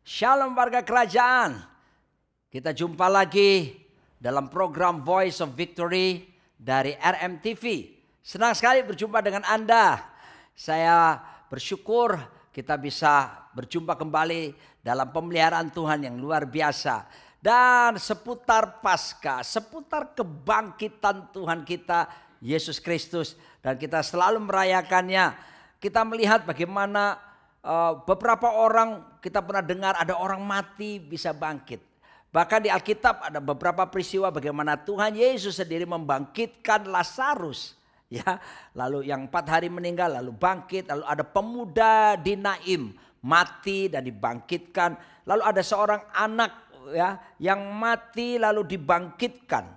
Shalom warga kerajaan. Kita jumpa lagi dalam program Voice of Victory dari RMTV. Senang sekali berjumpa dengan Anda. Saya bersyukur kita bisa berjumpa kembali dalam pemeliharaan Tuhan yang luar biasa. Dan seputar Paskah, seputar kebangkitan Tuhan kita Yesus Kristus. Dan kita selalu merayakannya. Kita melihat bagaimana beberapa orang kita pernah dengar ada orang mati bisa bangkit. Bahkan di Alkitab ada beberapa peristiwa bagaimana Tuhan Yesus sendiri membangkitkan Lazarus. Ya, lalu yang 4 hari meninggal lalu bangkit. Lalu ada pemuda di Naim mati dan dibangkitkan. Lalu ada seorang anak ya yang mati lalu dibangkitkan.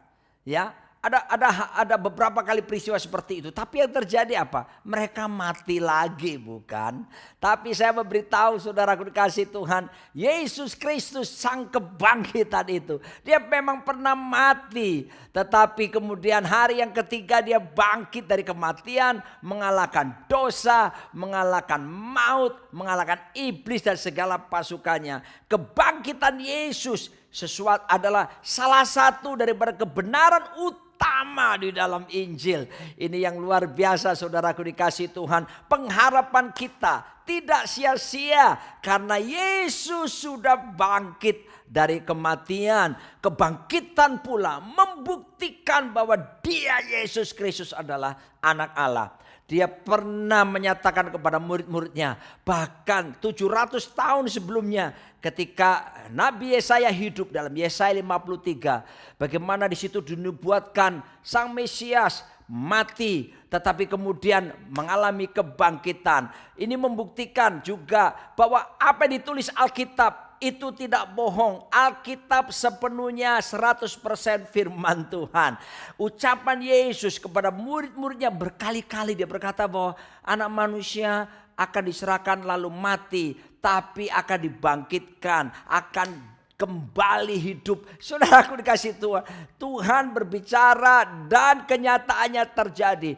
Ya, ada beberapa kali peristiwa seperti itu. Tapi yang terjadi apa? Mereka mati lagi, bukan? Tapi saya memberitahu saudaraku dikasih Tuhan, Yesus Kristus sang kebangkitan itu, dia memang pernah mati, tetapi kemudian hari yang ketiga dia bangkit dari kematian, mengalahkan dosa, mengalahkan maut, mengalahkan iblis dan segala pasukannya. Kebangkitan Yesus sesuatu adalah salah satu daripada kebenaran utama di dalam Injil. Ini yang luar biasa saudaraku dikasih Tuhan. Pengharapan kita tidak sia-sia karena Yesus sudah bangkit dari kematian. Kebangkitan pula membuktikan bahwa dia Yesus Kristus adalah anak Allah. Dia pernah menyatakan kepada murid-muridnya, bahkan 700 tahun sebelumnya ketika Nabi Yesaya hidup dalam Yesaya 53. Bagaimana di situ dinubuatkan sang Mesias mati tetapi kemudian mengalami kebangkitan. Ini membuktikan juga bahwa apa yang ditulis Alkitab itu tidak bohong. Alkitab sepenuhnya 100% firman Tuhan. Ucapan Yesus kepada murid-muridnya berkali-kali dia berkata bahwa anak manusia akan diserahkan lalu mati, tapi akan dibangkitkan, akan kembali hidup. Saudaraku dikasih Tuhan, Tuhan berbicara dan kenyataannya terjadi.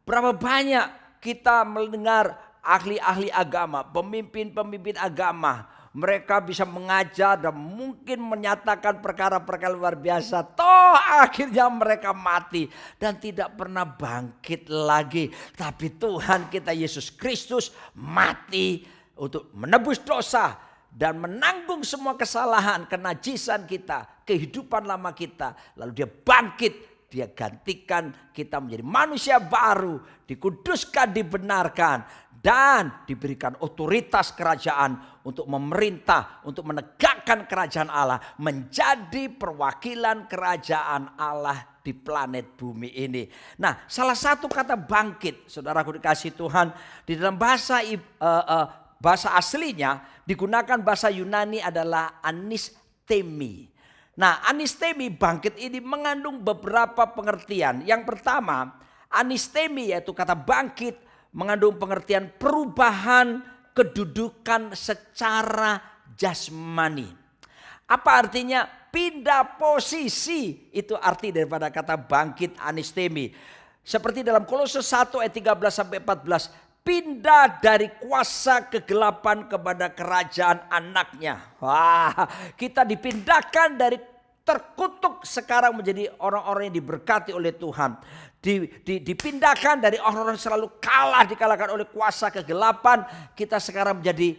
Berapa banyak kita mendengar ahli-ahli agama, pemimpin-pemimpin agama, mereka bisa mengajar dan mungkin menyatakan perkara-perkara luar biasa. Toh akhirnya mereka mati dan tidak pernah bangkit lagi. Tapi Tuhan kita Yesus Kristus mati untuk menebus dosa dan menanggung semua kesalahan, kenajisan kita, kehidupan lama kita. Lalu dia bangkit, dia gantikan kita menjadi manusia baru, dikuduskan, dibenarkan, dan diberikan otoritas kerajaan untuk memerintah, untuk menegakkan kerajaan Allah, menjadi perwakilan kerajaan Allah di planet bumi ini. Nah, salah satu kata bangkit, saudaraku dikasih Tuhan, di dalam bahasa aslinya digunakan bahasa Yunani adalah anistemi. Nah, anistemi bangkit ini mengandung beberapa pengertian. Yang pertama, anistemi yaitu kata bangkit mengandung pengertian perubahan kedudukan secara jasmani. Apa artinya? Pindah posisi, itu arti daripada kata bangkit anistemi. Seperti dalam Kolose 1 ayat 13 sampai 14, pindah dari kuasa kegelapan kepada kerajaan anaknya. Wah, kita dipindahkan dari terkutuk sekarang menjadi orang-orang yang diberkati oleh Tuhan. Dipindahkan dari orang-orang selalu kalah, dikalahkan oleh kuasa kegelapan. Kita sekarang menjadi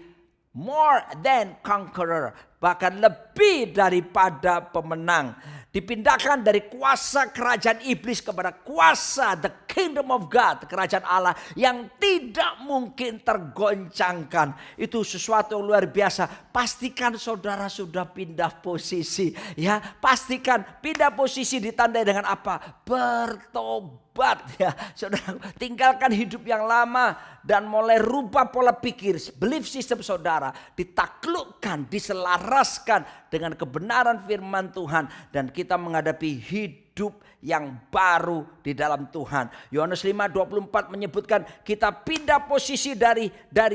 more than conqueror, bahkan lebih daripada pemenang. Dipindahkan dari kuasa kerajaan iblis kepada kuasa the kingdom of God, kerajaan Allah yang tidak mungkin tergoncangkan. Itu sesuatu yang luar biasa. Pastikan saudara sudah pindah posisi, ya. Pastikan pindah posisi ditandai dengan apa? Bertobat, ya. Saudara, tinggalkan hidup yang lama dan mulai rubah pola pikir, belief system saudara, ditaklukkan, diselaraskan dengan kebenaran firman Tuhan, dan kita menghadapi hidup yang baru di dalam Tuhan. Yohanes 5:24 menyebutkan kita pindah posisi dari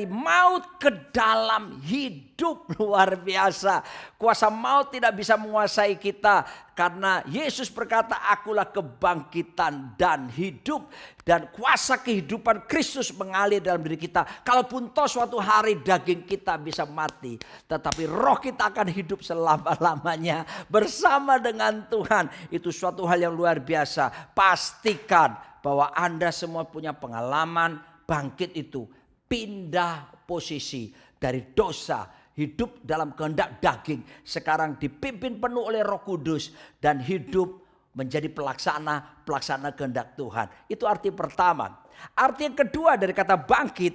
maut ke dalam hidup. Luar biasa. Kuasa maut tidak bisa menguasai kita. karena Yesus berkata, akulah kebangkitan dan hidup. Dan kuasa kehidupan Kristus mengalir dalam diri kita. Kalaupun toh suatu hari daging kita bisa mati, tetapi roh kita akan hidup selama-lamanya bersama dengan Tuhan. Itu suatu hal yang luar biasa. Pastikan bahwa Anda semua punya pengalaman bangkit itu. Pindah posisi dari dosa, hidup dalam kehendak daging, sekarang dipimpin penuh oleh Roh Kudus dan hidup menjadi pelaksana kehendak Tuhan. Itu arti pertama. Arti yang kedua dari kata bangkit,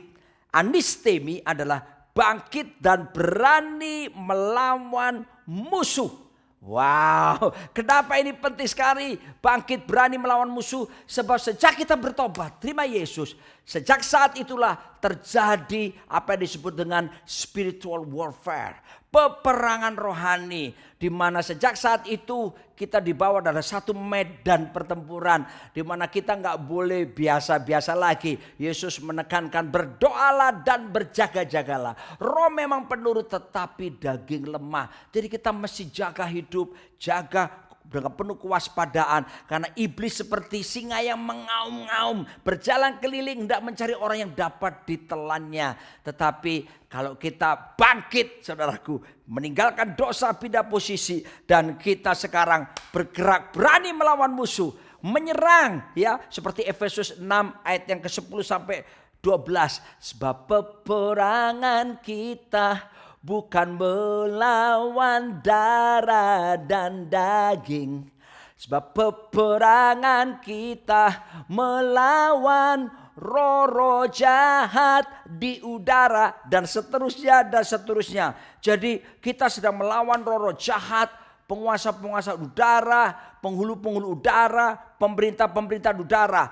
anistemi, adalah bangkit dan berani melawan musuh. Wow, kenapa ini penting sekali? Bangkit berani melawan musuh. Sebab sejak kita bertobat, terima Yesus, sejak saat itulah terjadi apa yang disebut dengan spiritual warfare, peperangan rohani, di mana sejak saat itu kita dibawa dalam satu medan pertempuran, di mana kita nggak boleh biasa-biasa lagi. Yesus menekankan berdoalah dan berjaga-jagalah. Roh memang penurut tetapi daging lemah. Jadi kita mesti jaga hidup, jaga dengan penuh kewaspadaan, karena iblis seperti singa yang mengaum-ngaum, berjalan keliling hendak mencari orang yang dapat ditelannya. Tetapi kalau kita bangkit, saudaraku, meninggalkan dosa, pindah posisi, dan kita sekarang bergerak berani melawan musuh, menyerang, ya, seperti Efesus 6 ayat yang ke-10 sampai 12. Sebab peperangan kita bukan melawan darah dan daging. Sebab peperangan kita melawan roh-roh jahat di udara, dan seterusnya dan seterusnya. Jadi kita sedang melawan roh-roh jahat, penguasa-penguasa udara, penghulu-penghulu udara, pemerintah-pemerintah udara.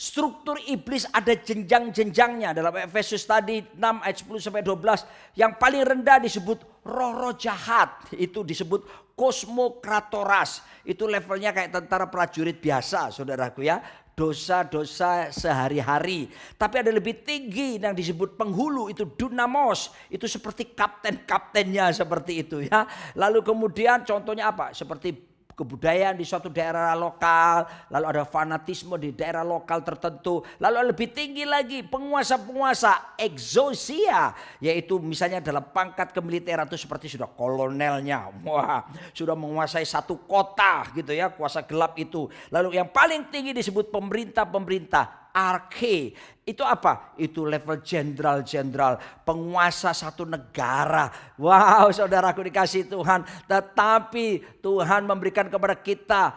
Struktur iblis ada jenjang-jenjangnya. Dalam Efesus tadi 6 ayat 10 sampai 12, yang paling rendah disebut roh-roh jahat. Itu disebut kosmokratoras. Itu levelnya kayak tentara prajurit biasa, saudaraku, ya. Dosa-dosa sehari-hari. Tapi ada lebih tinggi yang disebut penghulu, itu dunamos. Itu seperti kapten-kaptennya seperti itu, ya. Lalu kemudian contohnya apa? Seperti kebudayaan di suatu daerah lokal, lalu ada fanatisme di daerah lokal tertentu, lalu lebih tinggi lagi penguasa-penguasa exousia, yaitu misalnya dalam pangkat kemiliteran itu seperti sudah kolonelnya, wah, sudah menguasai satu kota gitu ya, kuasa gelap itu. Lalu yang paling tinggi disebut pemerintah-pemerintah, arke. Itu apa? Itu level jenderal-jenderal, penguasa satu negara. Wow, saudaraku dikasih Tuhan. Tetapi Tuhan memberikan kepada kita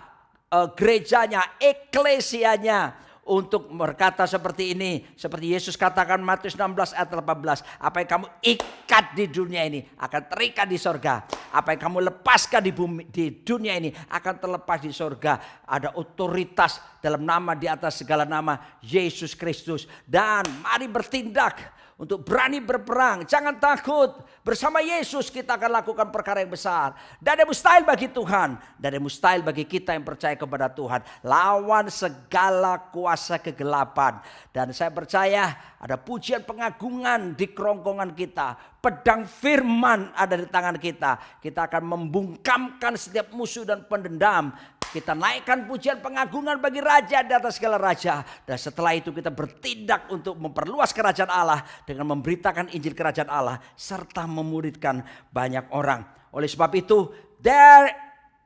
gerejanya, eklesianya, untuk berkata seperti ini. Seperti Yesus katakan Matius 16 ayat 18. Apa yang kamu ikat di dunia ini akan terikat di sorga. Apa yang kamu lepaskan di dunia ini akan terlepas di sorga. Ada otoritas dalam nama di atas segala nama, Yesus Kristus. Dan mari bertindak untuk berani berperang. Jangan takut. Bersama Yesus kita akan lakukan perkara yang besar. Dan ada mustahil bagi Tuhan. Dan ada mustahil bagi kita yang percaya kepada Tuhan. Lawan segala kuasa kegelapan. Dan saya percaya ada pujian pengagungan di kerongkongan kita. Pedang firman ada di tangan kita. Kita akan membungkamkan setiap musuh dan pendendam. Kita naikkan pujian pengagungan bagi raja di atas segala raja. Dan setelah itu kita bertindak untuk memperluas kerajaan Allah dengan memberitakan Injil kerajaan Allah serta memuridkan banyak orang. Oleh sebab itu,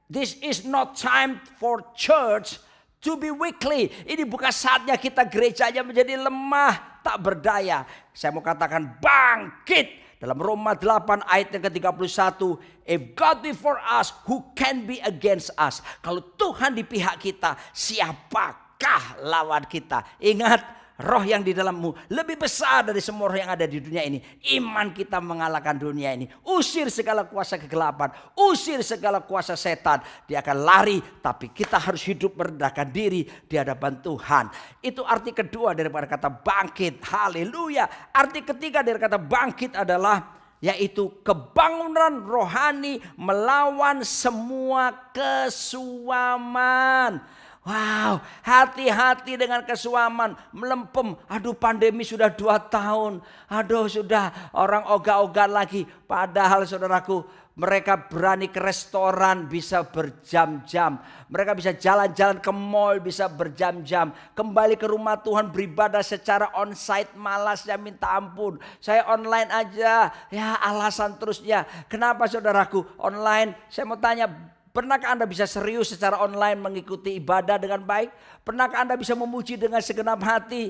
this is not time for church to be weakly. Ini bukan saatnya kita gerejanya menjadi lemah, tak berdaya. Saya mau katakan bangkit. Dalam Roma 8 ayat yang ke-31, if God be for us, who can be against us? Kalau Tuhan di pihak kita, siapakah lawan kita? Ingat, roh yang di dalammu lebih besar dari semua roh yang ada di dunia ini. Iman kita mengalahkan dunia ini. Usir segala kuasa kegelapan, usir segala kuasa setan. Dia akan lari, tapi kita harus hidup merendahkan diri di hadapan Tuhan. Itu arti kedua daripada kata bangkit. Haleluya. Arti ketiga dari kata bangkit adalah yaitu kebangunan rohani melawan semua kesuaman. Wow, hati-hati dengan kesuaman, melempem. Aduh, pandemi sudah 2 tahun. Aduh, sudah orang ogah-ogah lagi. Padahal saudaraku, mereka berani ke restoran bisa berjam-jam. Mereka bisa jalan-jalan ke mall bisa berjam-jam. Kembali ke rumah Tuhan beribadah secara onsite, malasnya minta ampun. Saya online aja, ya alasan terusnya. Kenapa saudaraku online? Saya mau tanya, pernahkah Anda bisa serius secara online mengikuti ibadah dengan baik? Pernahkah Anda bisa memuji dengan segenap hati?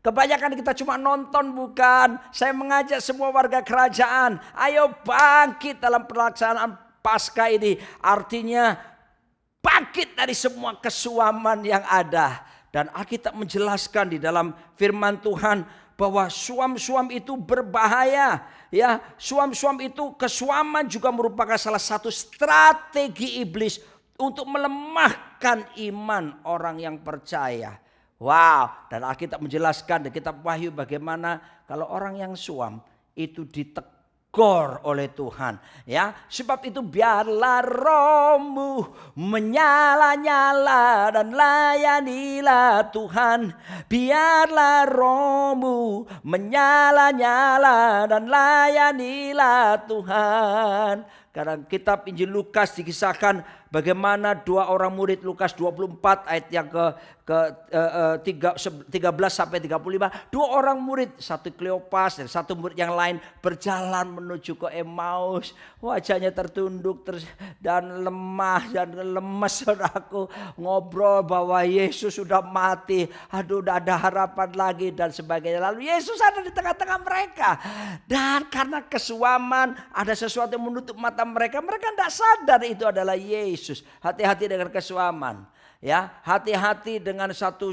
Kebanyakan kita cuma nonton, bukan? Saya mengajak semua warga kerajaan, ayo bangkit dalam pelaksanaan Paskah ini. Artinya bangkit dari semua kesuaman yang ada. Dan Alkitab menjelaskan di dalam firman Tuhan bahwa suam-suam itu berbahaya. Ya, suam-suam itu, kesuaman juga merupakan salah satu strategi iblis untuk melemahkan iman orang yang percaya. Wow, dan Alkitab menjelaskan di kitab Wahyu bagaimana kalau orang yang suam itu ditegur oleh Tuhan. Ya, sebab itu biarlah rohmu menyala-nyala dan layanilah Tuhan. Biarlah rohmu menyala-nyala dan layanilah Tuhan. Karena kitab Injil Lukas dikisahkan bagaimana 2 orang murid, Lukas 24 ayat yang ke 13 sampai 35. 2 orang murid, satu Kleopas dan satu murid yang lain berjalan menuju ke Emmaus. Wajahnya tertunduk dan lemah dan lemes, saudaraku. Ngobrol bahwa Yesus sudah mati. Aduh, udah ada harapan lagi dan sebagainya. Lalu Yesus ada di tengah-tengah mereka. Dan karena kesuaman, ada sesuatu yang menutup mata mereka. Mereka tidak sadar itu adalah Yesus. Hati-hati dengan kesuaman. Ya, hati-hati dengan satu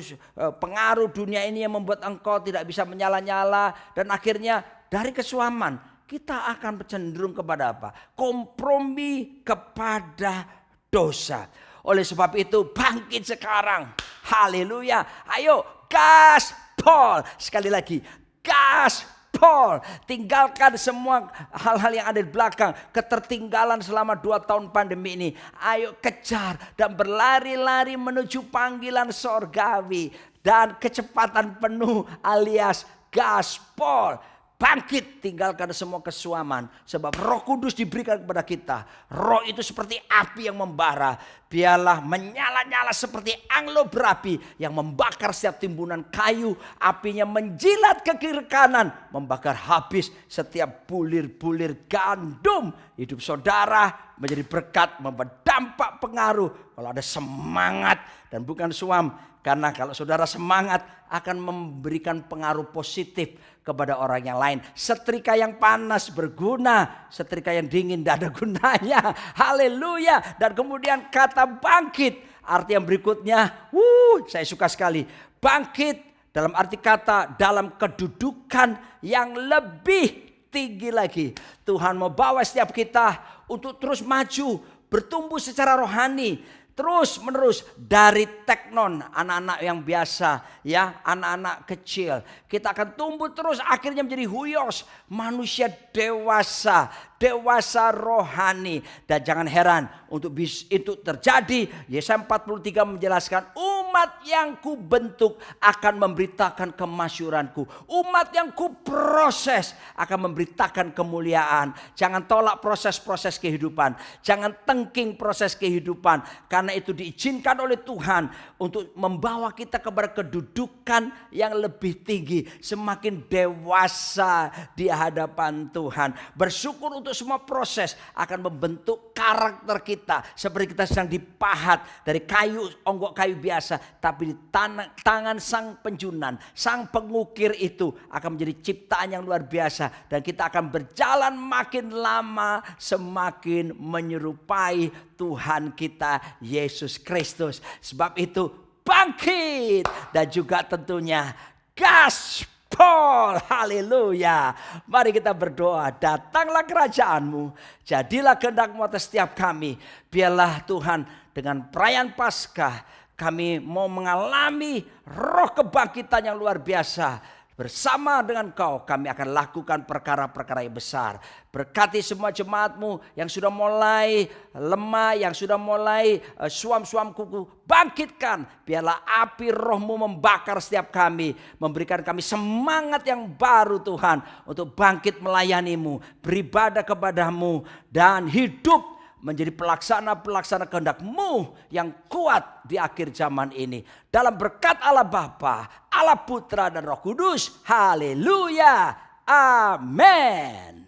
pengaruh dunia ini yang membuat engkau tidak bisa menyala-nyala. Dan akhirnya dari kesuaman kita akan cenderung kepada apa? Kompromi kepada dosa. Oleh sebab itu bangkit sekarang. Haleluya. Ayo gaspol. Sekali lagi, gaspol. Tinggalkan semua hal-hal yang ada di belakang. Ketertinggalan selama 2 tahun pandemi ini. Ayo kejar dan berlari-lari menuju panggilan sorgawi. Dan kecepatan penuh alias gaspol. Bangkit, tinggalkan semua kesuaman. Sebab Roh Kudus diberikan kepada kita. Roh itu seperti api yang membara. Biarlah menyala-nyala seperti anglo berapi yang membakar setiap timbunan kayu. Apinya menjilat ke kiri kanan, membakar habis setiap bulir-bulir gandum. Hidup saudara menjadi berkat, membuat dampak pengaruh. Kalau ada semangat dan bukan suam. Karena kalau saudara semangat akan memberikan pengaruh positif kepada orang yang lain. Setrika yang panas berguna, setrika yang dingin tidak ada gunanya. Haleluya. Dan kemudian kata bangkit, arti yang berikutnya, saya suka sekali. Bangkit dalam arti kata dalam kedudukan yang lebih tinggi lagi. Tuhan mau bawa setiap kita untuk terus maju, bertumbuh secara rohani. Terus menerus dari teknon, anak-anak yang biasa, ya, anak-anak kecil. Kita akan tumbuh terus akhirnya menjadi huyos, manusia dewasa rohani. Dan jangan heran untuk itu terjadi. Yesaya 43 menjelaskan, umat yang kubentuk akan memberitakan kemasyuranku. Umat yang kuproses akan memberitakan kemuliaan. Jangan tolak proses-proses kehidupan. Jangan tengking proses kehidupan. Karena itu diizinkan oleh Tuhan untuk membawa kita kepada kedudukan yang lebih tinggi. Semakin dewasa di hadapan Tuhan. Bersyukur untuk semua proses akan membentuk karakter kita. Seperti kita sedang dipahat dari kayu, onggok kayu biasa. Tapi di tangan sang penjunan, sang pengukir itu akan menjadi ciptaan yang luar biasa. Dan kita akan berjalan makin lama semakin menyerupai Tuhan kita Yesus Kristus. Sebab itu bangkit dan juga tentunya gaspol. Haleluya. Mari kita berdoa. Datanglah kerajaanmu. Jadilah kehendak-Mu atas setiap kami. Biarlah Tuhan dengan perayaan Paskah kami mau mengalami roh kebangkitan yang luar biasa. Bersama dengan Kau kami akan lakukan perkara-perkara yang besar. Berkati semua jemaat-Mu yang sudah mulai lemah, yang sudah mulai suam-suam kuku. Bangkitkan, biarlah api Roh-Mu membakar setiap kami. Memberikan kami semangat yang baru Tuhan. Untuk bangkit melayani-Mu, beribadah kepada-Mu. Dan hidup menjadi pelaksana-pelaksana kehendak-Mu yang kuat di akhir zaman ini. Dalam berkat Allah Bapa, Allah Putra dan Roh Kudus. Haleluya. Amin.